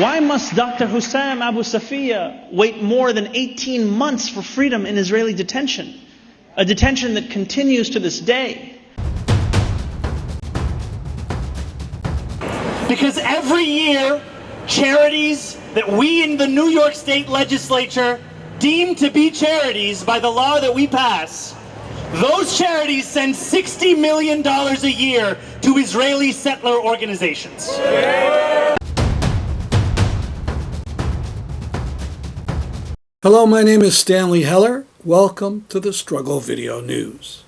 Why must Dr. Hussam Abu Safiya wait more than 18 months for freedom in Israeli detention? A detention that continues to this day. Because every year, charities that we in the New York State legislature deem to be charities by the law that we pass, those charities send $60 million a year to Israeli settler organizations. Hello, my name is Stanley Heller. Welcome to the Struggle Video News.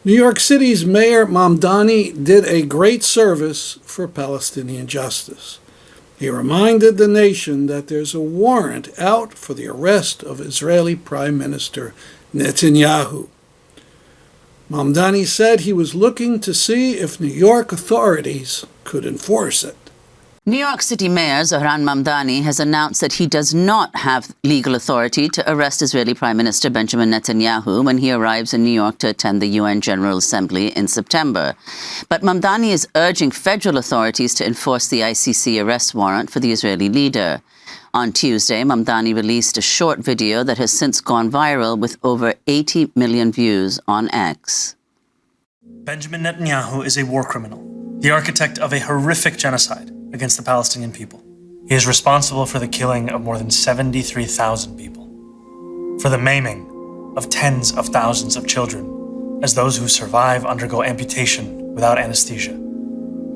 New York City's Mayor Mamdani did a great service for Palestinian justice. He reminded the nation that there's a warrant out for the arrest of Israeli Prime Minister Netanyahu. Mamdani said he was looking to see if New York authorities could enforce it. New York City Mayor Zohran Mamdani has announced that he does not have legal authority to arrest Israeli Prime Minister Benjamin Netanyahu when he arrives in New York to attend the UN General Assembly in September. But Mamdani is urging federal authorities to enforce the ICC arrest warrant for the Israeli leader. On Tuesday, Mamdani released a short video that has since gone viral with over 80 million views on X. Benjamin Netanyahu is a war criminal, the architect of a horrific genocide against the Palestinian people. He is responsible for the killing of more than 73,000 people, for the maiming of tens of thousands of children as those who survive undergo amputation without anesthesia,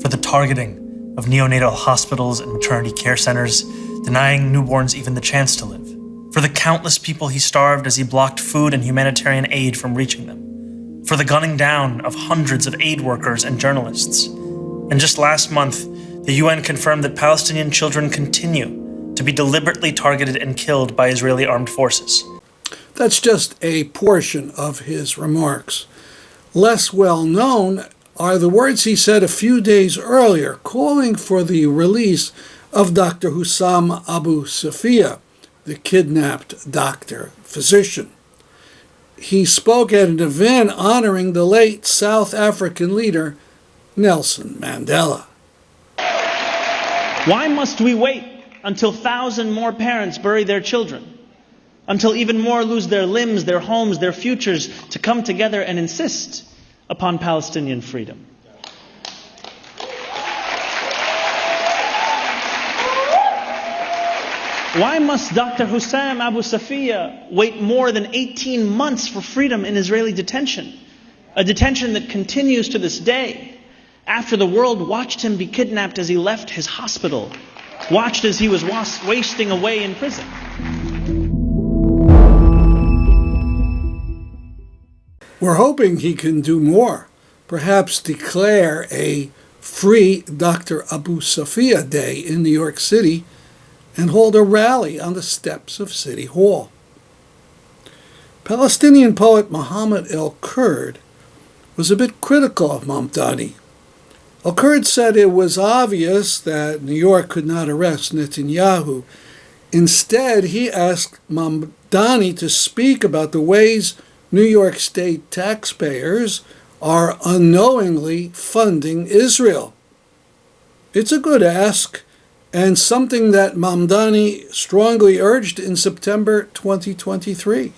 for the targeting of neonatal hospitals and maternity care centers, denying newborns even the chance to live, for the countless people he starved as he blocked food and humanitarian aid from reaching them, for the gunning down of hundreds of aid workers and journalists. And just last month, the UN confirmed that Palestinian children continue to be deliberately targeted and killed by Israeli armed forces. That's just a portion of his remarks. Less well known are the words he said a few days earlier, calling for the release of Dr. Hussam Abu Safiya, the kidnapped physician. He spoke at an event honoring the late South African leader, Nelson Mandela. Why must we wait until 1,000 more parents bury their children? Until even more lose their limbs, their homes, their futures to come together and insist upon Palestinian freedom? Why must Dr. Hussam Abu Safiya wait more than 18 months for freedom in Israeli detention? A detention that continues to this day, after the world watched him be kidnapped as he left his hospital, watched as he was wasting away in prison. We're hoping he can do more, perhaps declare a free Dr. Abu Safiya Day in New York City and hold a rally on the steps of City Hall. Palestinian poet Muhammad El-Kurd was a bit critical of Mamdani. El-Kurd said it was obvious that New York could not arrest Netanyahu. Instead, he asked Mamdani to speak about the ways New York State taxpayers are unknowingly funding Israel. It's a good ask, and something that Mamdani strongly urged in September 2023.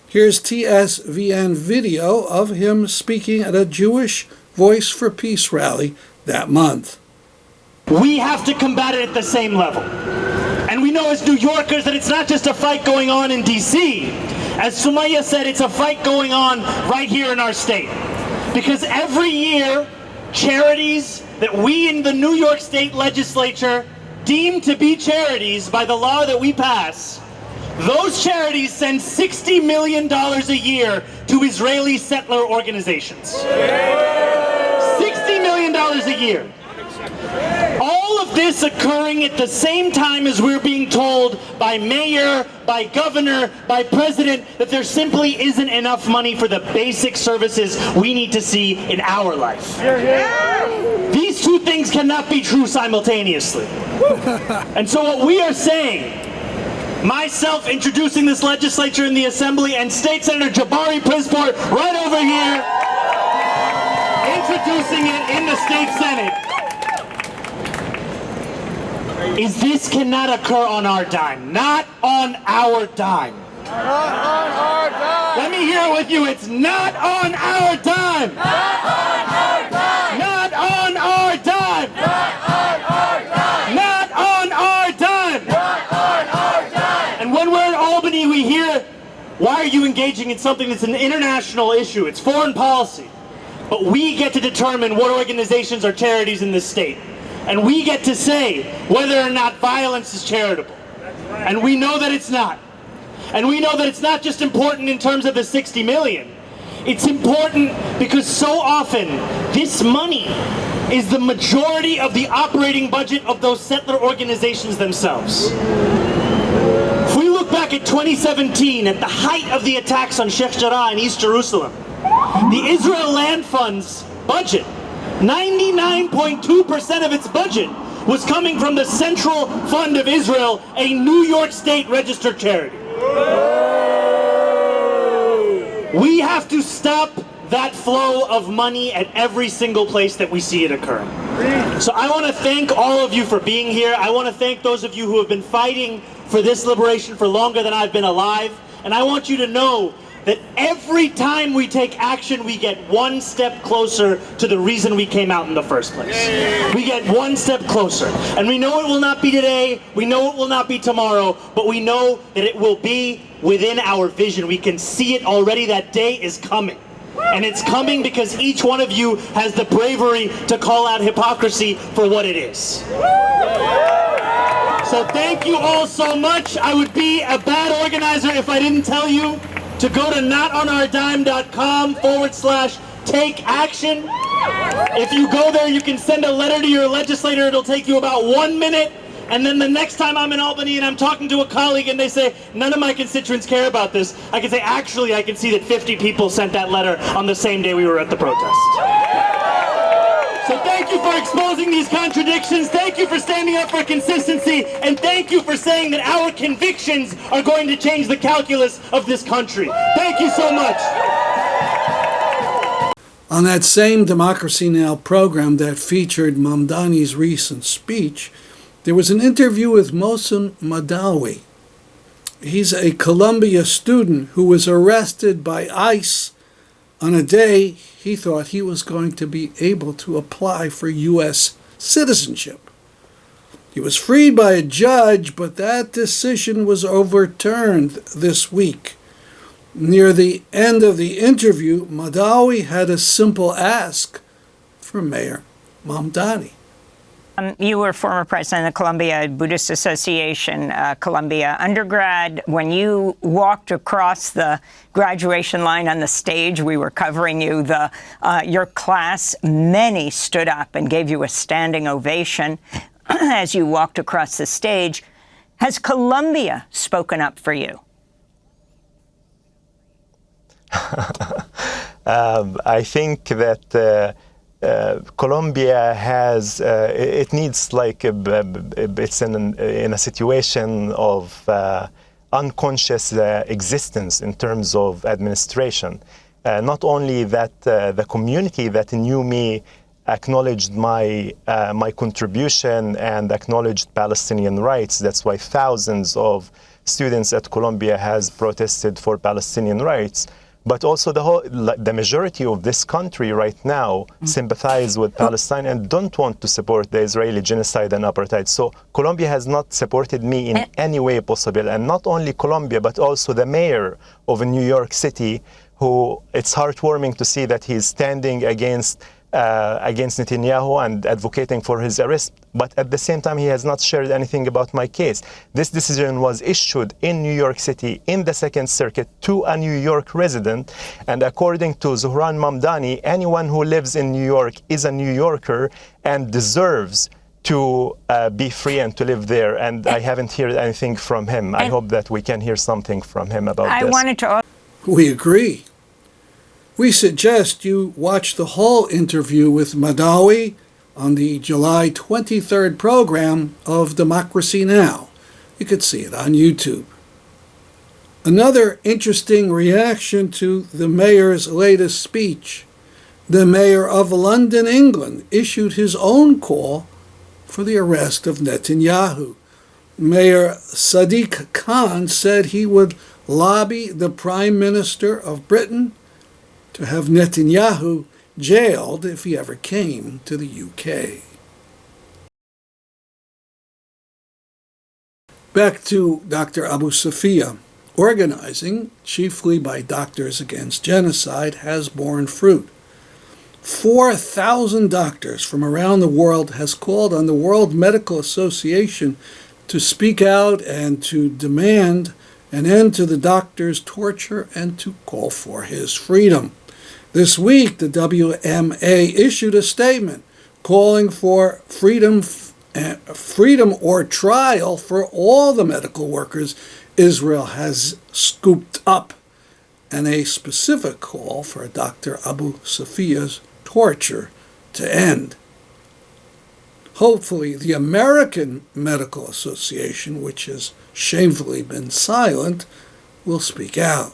Here's TSVN video of him speaking at a Jewish Voice for Peace rally that month. We have to combat it at the same level. And we know as New Yorkers that it's not just a fight going on in D.C. As Sumaya said, it's a fight going on right here in our state. Because every year, charities that we in the New York State legislature deem to be charities by the law that we pass, those charities send $60 million a year to Israeli settler organizations. $60 million a year. All of this occurring at the same time as we're being told by mayor, by governor, by president that there simply isn't enough money for the basic services we need to see in our life. These two things cannot be true simultaneously. And so what we are saying, myself introducing this legislature in the Assembly and State Senator Jabari Prisport right over here introducing it in the State Senate. is this cannot occur on our dime. Not on our dime. Not on our dime. Let me hear it with you. It's not on our dime. Not on our dime. Not on our dime. Not on our dime. Not on our dime. Not on our dime. And when we're in Albany, we hear, why are you engaging in something that's an international issue? It's foreign policy. But we get to determine what organizations are charities in this state. And we get to say whether or not violence is charitable. And we know that it's not. And we know that it's not just important in terms of the 60 million. It's important because so often this money is the majority of the operating budget of those settler organizations themselves. If we look back at 2017, at the height of the attacks on Sheikh Jarrah in East Jerusalem, the Israel Land Fund's budget, 99.2% of its budget was coming from the Central Fund of Israel, a New York State registered charity. We have to stop that flow of money at every single place that we see it occurring. So I want to thank all of you for being here. I want to thank those of you who have been fighting for this liberation for longer than I've been alive. And I want you to know that every time we take action, we get one step closer to the reason we came out in the first place. We get one step closer. And we know it will not be today, we know it will not be tomorrow, but we know that it will be within our vision. We can see it already. That day is coming. And it's coming because each one of you has the bravery to call out hypocrisy for what it is. So thank you all so much. I would be a bad organizer if I didn't tell you to go to notonourdime.com/take action. If you go there, you can send a letter to your legislator. It'll take you about 1 minute. And then the next time I'm in Albany and I'm talking to a colleague and they say, none of my constituents care about this, I can say, actually, I can see that 50 people sent that letter on the same day we were at the protest. So thank you for exposing these contradictions. Thank you for standing up for consistency. And thank you for saying that our convictions are going to change the calculus of this country. Thank you so much. On that same Democracy Now! Program that featured Mamdani's recent speech, there was an interview with Mohsen Madawi. He's a Columbia student who was arrested by ICE on a day he thought he was going to be able to apply for U.S. citizenship. He was freed by a judge, but that decision was overturned this week. Near the end of the interview, Madawi had a simple ask for Mayor Mamdani. You were former president of the Columbia Buddhist Association, Columbia undergrad. When you walked across the graduation line on the stage, we were covering you, your class, many stood up and gave you a standing ovation as you walked across the stage. Has Columbia spoken up for you? I think that Colombia has, it needs like, it's in a situation of unconscious existence in terms of administration. Not only that the community that knew me acknowledged my contribution and acknowledged Palestinian rights. That's why thousands of students at Columbia has protested for Palestinian rights. But also the majority of this country right now sympathize with Palestine and don't want to support the Israeli genocide and apartheid. So Colombia has not supported me in any way possible. And not only Colombia, but also the mayor of New York City, who it's heartwarming to see that he's standing against Netanyahu and advocating for his arrest, but at the same time he has not shared anything about my case. This decision was issued in New York City in the Second Circuit to a New York resident, and according to Zohran Mamdani, anyone who lives in New York is a New Yorker and deserves to be free and to live there, and I haven't heard anything from him. I hope that we can hear something from him about this. We agree. We suggest you watch the whole interview with Madawi on the July 23rd program of Democracy Now! You could see it on YouTube. Another interesting reaction to the mayor's latest speech. The mayor of London, England, issued his own call for the arrest of Netanyahu. Mayor Sadiq Khan said he would lobby the Prime Minister of Britain to have Netanyahu jailed if he ever came to the UK. Back to Dr. Abu Safiya. Organizing, chiefly by Doctors Against Genocide, has borne fruit. 4,000 doctors from around the world has called on the World Medical Association to speak out and to demand an end to the doctor's torture and to call for his freedom. This week, the WMA issued a statement calling for freedom or trial for all the medical workers Israel has scooped up, and a specific call for Dr. Abu Safiya's torture to end. Hopefully, the American Medical Association, which has shamefully been silent, will speak out.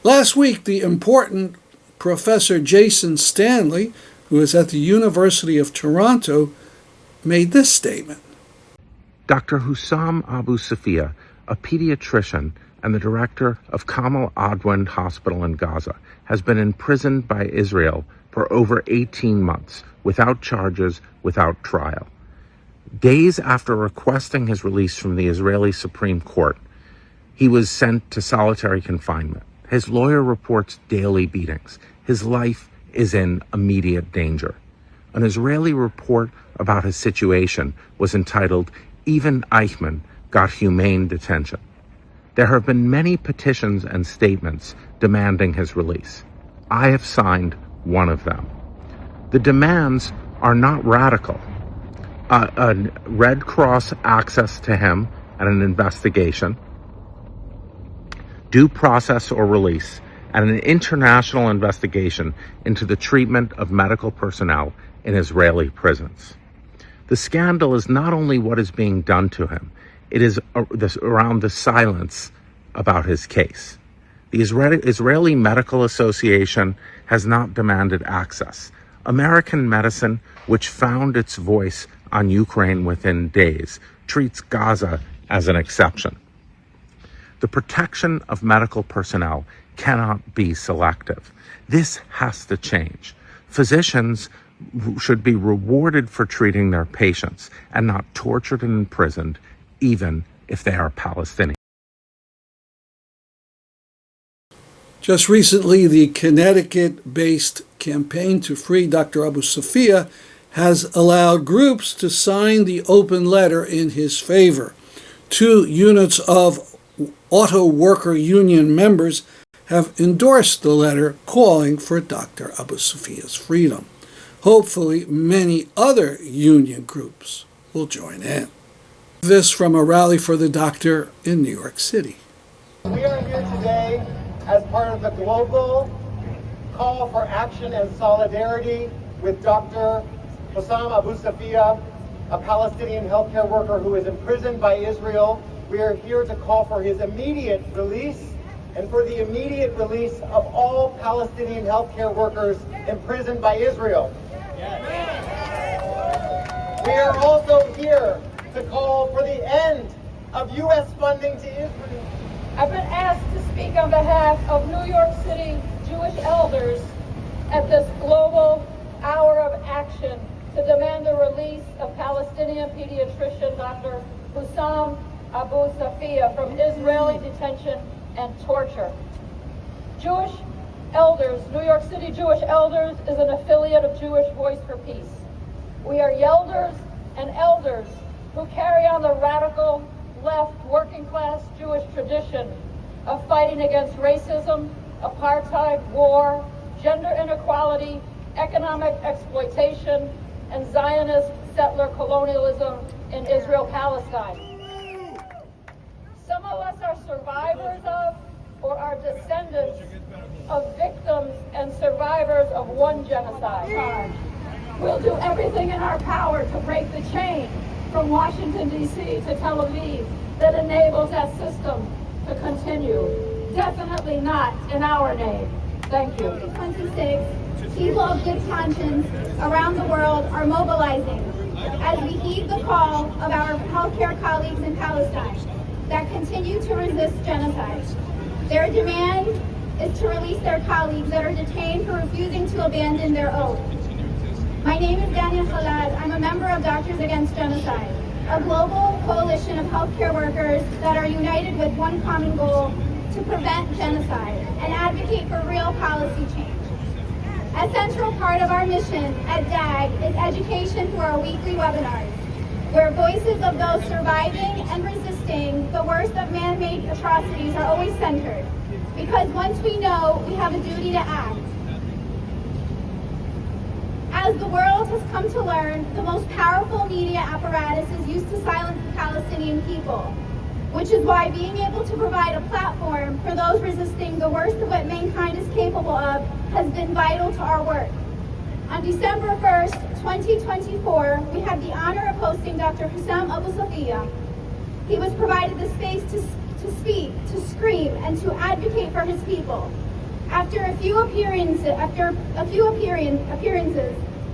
Last week, the important Professor Jason Stanley, who is at the University of Toronto, made this statement. Dr. Hussam Abu Safiya, a pediatrician and the director of Kamal Adwan Hospital in Gaza, has been imprisoned by Israel for over 18 months, without charges, without trial. Days after requesting his release from the Israeli Supreme Court, he was sent to solitary confinement. His lawyer reports daily beatings. His life is in immediate danger. An Israeli report about his situation was entitled, "Even Eichmann got humane detention." There have been many petitions and statements demanding his release. I have signed one of them. The demands are not radical. A Red Cross access to him and an investigation, due process or release, and an international investigation into the treatment of medical personnel in Israeli prisons. The scandal is not only what is being done to him, it is around the silence about his case. The Israeli Medical Association has not demanded access. American medicine, which found its voice on Ukraine within days, treats Gaza as an exception. The protection of medical personnel cannot be selective. This has to change. Physicians should be rewarded for treating their patients and not tortured and imprisoned, even if they are Palestinian. Just recently, the Connecticut-based campaign to free Dr. Abu Safiya has allowed groups to sign the open letter in his favor. 2 units of auto worker union members have endorsed the letter calling for Dr. Abu Safiya's freedom. Hopefully, many other union groups will join in. This from a rally for the doctor in New York City. We are here today as part of the global call for action and solidarity with Dr. Hussam Abu Safiya, a Palestinian healthcare worker who is imprisoned by Israel. We are here to call for his immediate release and for the immediate release of all Palestinian healthcare workers imprisoned by Israel. We are also here to call for the end of U.S. funding to Israel. I've been asked to speak on behalf of New York City Jewish elders at this global hour of action to demand the release of Palestinian pediatrician Dr. Hussam Abu Safiya from Israeli detention and torture. Jewish Elders, New York City Jewish Elders is an affiliate of Jewish Voice for Peace. We are yelders and elders who carry on the radical left working class Jewish tradition of fighting against racism, apartheid, war, gender inequality, economic exploitation, and Zionist settler colonialism in Israel-Palestine. Some of us are survivors of or are descendants of victims and survivors of one genocide. We'll do everything in our power to break the chain from Washington, D.C. to Tel Aviv that enables that system to continue. Definitely not in our name. Thank you. 26 people of good conscience around the world are mobilizing as we heed the call of our healthcare colleagues in Palestine that continue to resist genocide. Their demand is to release their colleagues that are detained for refusing to abandon their oath. My name is Dania Khalad. I'm a member of Doctors Against Genocide, a global coalition of healthcare workers that are united with one common goal: to prevent genocide and advocate for real policy change. A central part of our mission at DAG is education through our weekly webinars, where voices of those surviving and resisting the worst of man-made atrocities are always centered. Because once we know, we have a duty to act. As the world has come to learn, the most powerful media apparatus is used to silence the Palestinian people, which is why being able to provide a platform for those resisting the worst of what mankind is capable of has been vital to our work. On December 1st, 2024, we had the honor of hosting Dr. Hussam Abu Safiya. He was provided the space to speak, to scream, and to advocate for his people. After a few appearances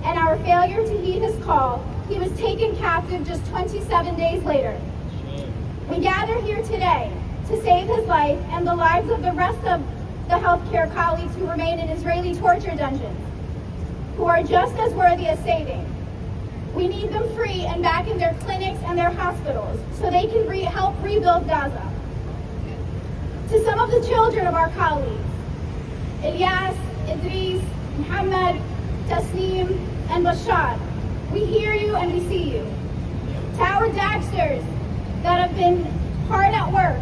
and our failure to heed his call, he was taken captive just 27 days later. We gather here today to save his life and the lives of the rest of the healthcare colleagues who remain in Israeli torture dungeons, who are just as worthy as saving. We need them free and back in their clinics and their hospitals so they can help rebuild Gaza. To some of the children of our colleagues, Ilyas, Idris, Muhammad, Tasneem, and Bashar, we hear you and we see you. To our Dagsters that have been hard at work,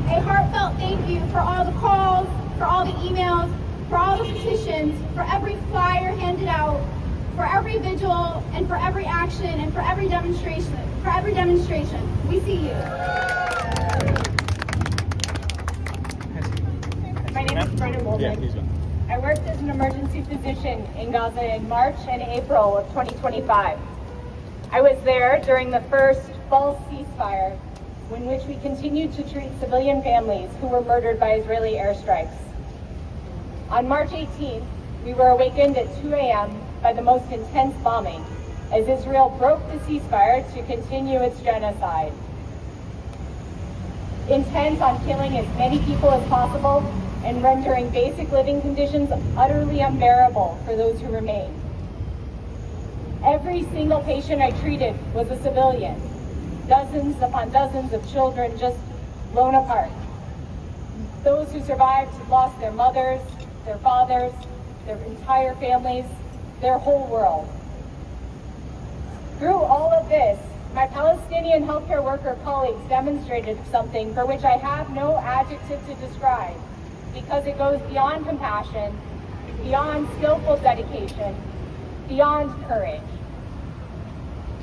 a heartfelt thank you for all the calls, for all the emails, for all the petitions, for every flyer handed out, for every vigil, and for every action, and for every demonstration. We see you. My name is Brenna Molden. I worked as an emergency physician in Gaza in March and April of 2025. I was there during the first false ceasefire, in which we continued to treat civilian families who were murdered by Israeli airstrikes. On March 18th, we were awakened at 2 a.m. by the most intense bombing, as Israel broke the ceasefire to continue its genocide. Intent on killing as many people as possible and rendering basic living conditions utterly unbearable for those who remain. Every single patient I treated was a civilian. Dozens upon dozens of children just blown apart. Those who survived lost their mothers, their fathers, their entire families, their whole world. Through all of this, my Palestinian healthcare worker colleagues demonstrated something for which I have no adjective to describe, because it goes beyond compassion, beyond skillful dedication, beyond courage.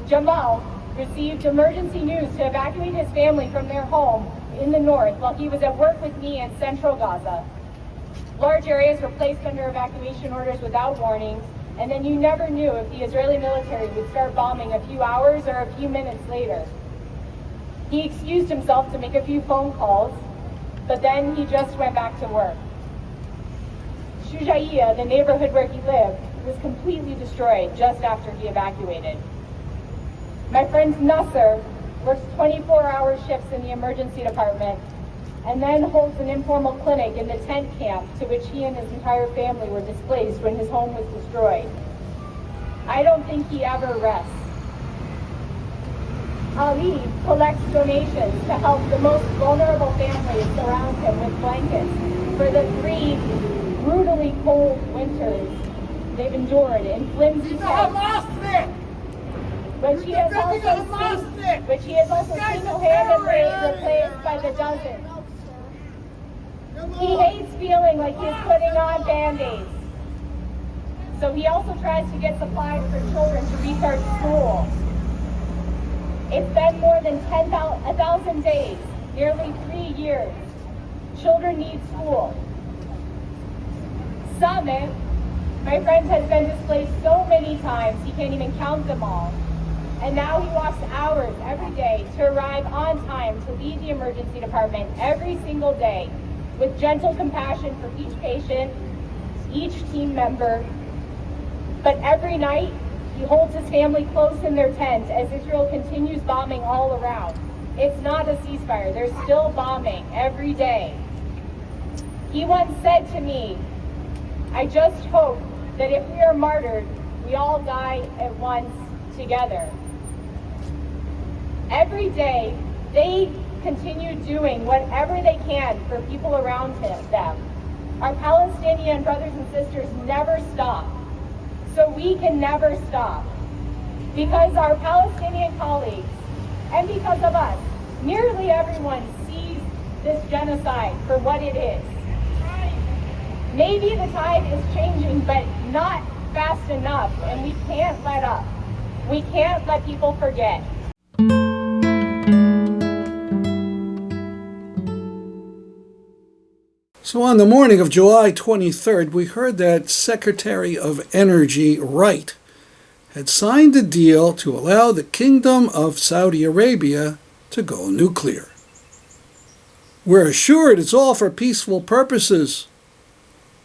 Jamal received emergency news to evacuate his family from their home in the north while he was at work with me in central Gaza. Large areas were placed under evacuation orders without warning, and then you never knew if the Israeli military would start bombing a few hours or a few minutes later. He excused himself to make a few phone calls, but then he just went back to work. Shujaiya, the neighborhood where he lived, was completely destroyed just after he evacuated. My friend Nasser works 24-hour shifts in the emergency department and then holds an informal clinic in the tent camp to which he and his entire family were displaced when his home was destroyed. I don't think he ever rests. Ali collects donations to help the most vulnerable families surround him with blankets for the 3 brutally cold winters they've endured in flimsy tents. But she has also single-handedly replaced by the dozens. He hates feeling like he's putting on Band-Aids. So he also tries to get supplies for children to restart school. It's been more than 1,000 days, nearly 3 years. Children need school. Sameh, my friend, has been displaced so many times he can't even count them all. And now he walks hours every day to arrive on time to lead the emergency department every single day with gentle compassion for each patient, each team member, but every night he holds his family close in their tent as Israel continues bombing all around. It's not a ceasefire. There's still bombing every day. He once said to me, "I just hope that if we are martyred, we all die at once together." Every day, they continue doing whatever they can for people around them. Our Palestinian brothers and sisters never stop, so we can never stop. Because our Palestinian colleagues, and because of us, nearly everyone sees this genocide for what it is. Maybe the tide is changing, but not fast enough, and we can't let up. We can't let people forget. So on the morning of July 23rd, we heard that Secretary of Energy Wright had signed a deal to allow the Kingdom of Saudi Arabia to go nuclear. We're assured it's all for peaceful purposes.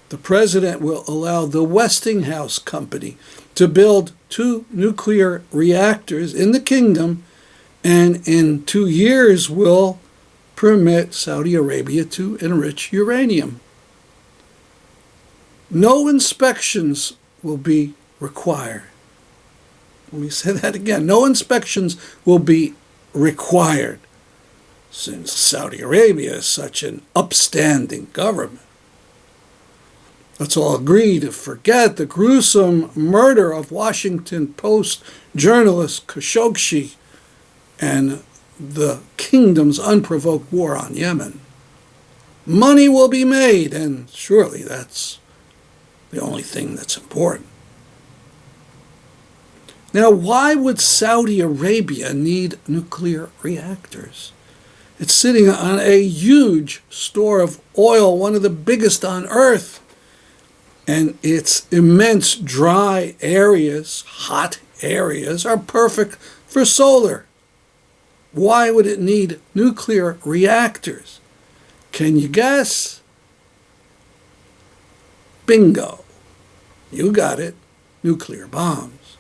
The president will allow the Westinghouse Company to build 2 nuclear reactors in the kingdom, and in 2 years will permit Saudi Arabia to enrich uranium. No inspections will be required. Let me say that again. No inspections will be required, since Saudi Arabia is such an upstanding government. Let's all agree to forget the gruesome murder of Washington Post journalist Khashoggi and the kingdom's unprovoked war on Yemen. Money will be made, and surely that's the only thing that's important. Now, why would Saudi Arabia need nuclear reactors? It's sitting on a huge store of oil, one of the biggest on Earth, and its immense dry areas, hot areas, are perfect for solar. Why would it need nuclear reactors? Can you guess? Bingo. You got it. Nuclear bombs.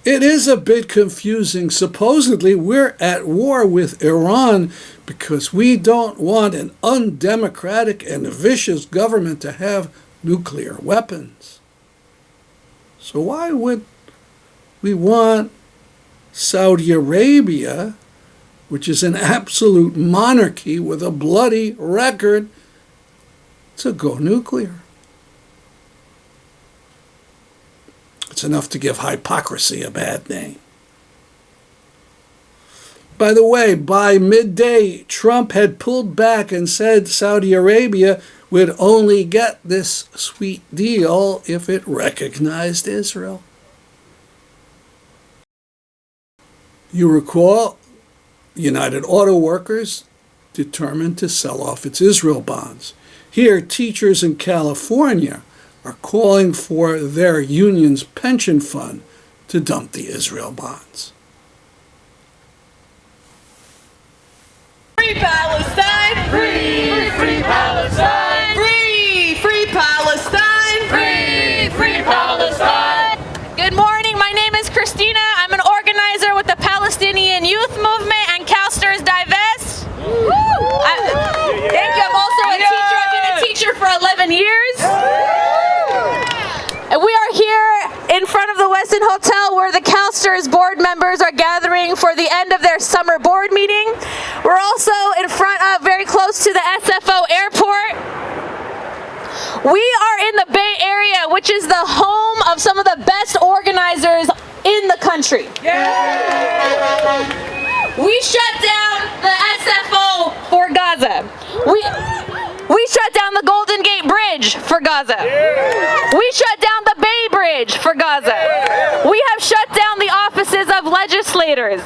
It is a bit confusing. Supposedly, we're at war with Iran because we don't want an undemocratic and vicious government to have nuclear weapons. So why would we want Saudi Arabia, which is an absolute monarchy with a bloody record, to go nuclear? It's enough to give hypocrisy a bad name. By the way, by midday, Trump had pulled back and said Saudi Arabia would only get this sweet deal if it recognized Israel. You recall, United Auto Workers determined to sell off its Israel bonds. Here, teachers in California are calling for their union's pension fund to dump the Israel bonds. Free Palestine! Free, free Palestine! Free, free Palestine! Free, free Palestine! Good morning, my name is Christina. I'm an organizer with the Palestinian Youth Movement and CalSTRS Divest. Thank you, I'm also a teacher. I've been a teacher for 11 years. And we are here in front of the Westin Hotel where the CalSTRS board members are gathering for the end of their summer board meeting. We're also in front of, very close to the SFO airport. We are in the Bay Area, which is the home of some of the best organizers in the country. We shut down the SFO for Gaza. We shut down the Golden Gate Bridge for Gaza. We shut down the Bay Bridge for Gaza. We have shut down the offices of legislators.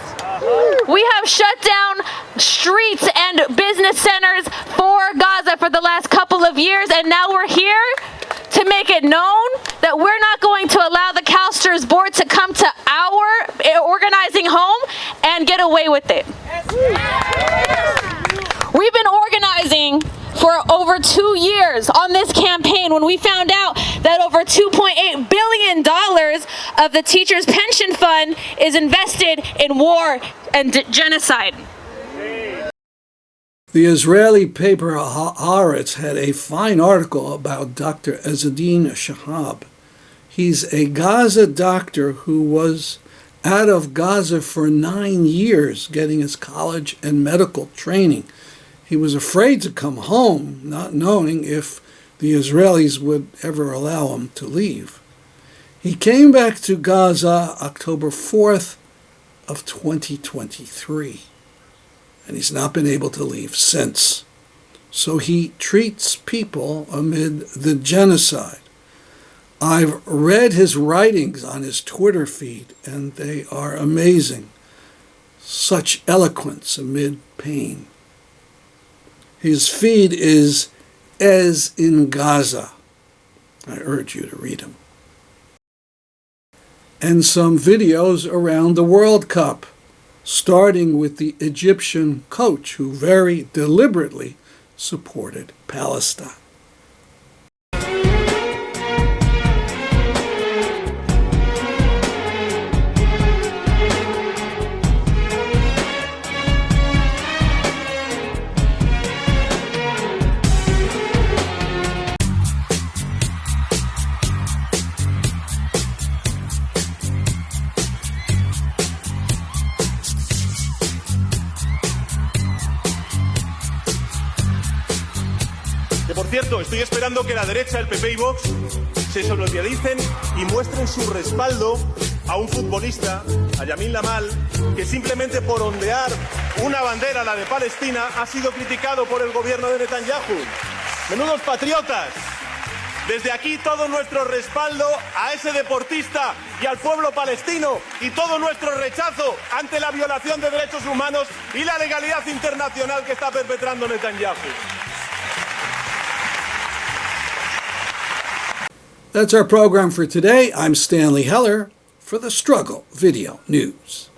We have shut down streets and business centers for Gaza for the last couple of years, and now we're here to make it known that we're not going to allow the CalSTRS board to come to our organizing home and get away with it. We've been organizing for over 2 years on this campaign when we found out that over $2.8 billion of the teachers' pension fund is invested in war and genocide. The Israeli paper Haaretz had a fine article about Dr. Ezzideen Shehab. He's a Gaza doctor who was out of Gaza for 9 years getting his college and medical training. He was afraid to come home, not knowing if the Israelis would ever allow him to leave. He came back to Gaza October 4th of 2023, and he's not been able to leave since. So he treats people amid the genocide. I've read his writings on his Twitter feed, and they are amazing. Such eloquence amid pain. His feed is As in Gaza. I urge you to read him. And some videos around the World Cup, starting with the Egyptian coach who very deliberately supported Palestine. Por cierto, estoy esperando que la derecha, el PP y Vox, se solidaricen y muestren su respaldo a un futbolista, a Yamin Lamal, que simplemente por ondear una bandera, la de Palestina, ha sido criticado por el gobierno de Netanyahu. Menudos patriotas. Desde aquí todo nuestro respaldo a ese deportista y al pueblo palestino y todo nuestro rechazo ante la violación de derechos humanos y la legalidad internacional que está perpetrando Netanyahu. That's our program for today. I'm Stanley Heller for the Struggle Video News.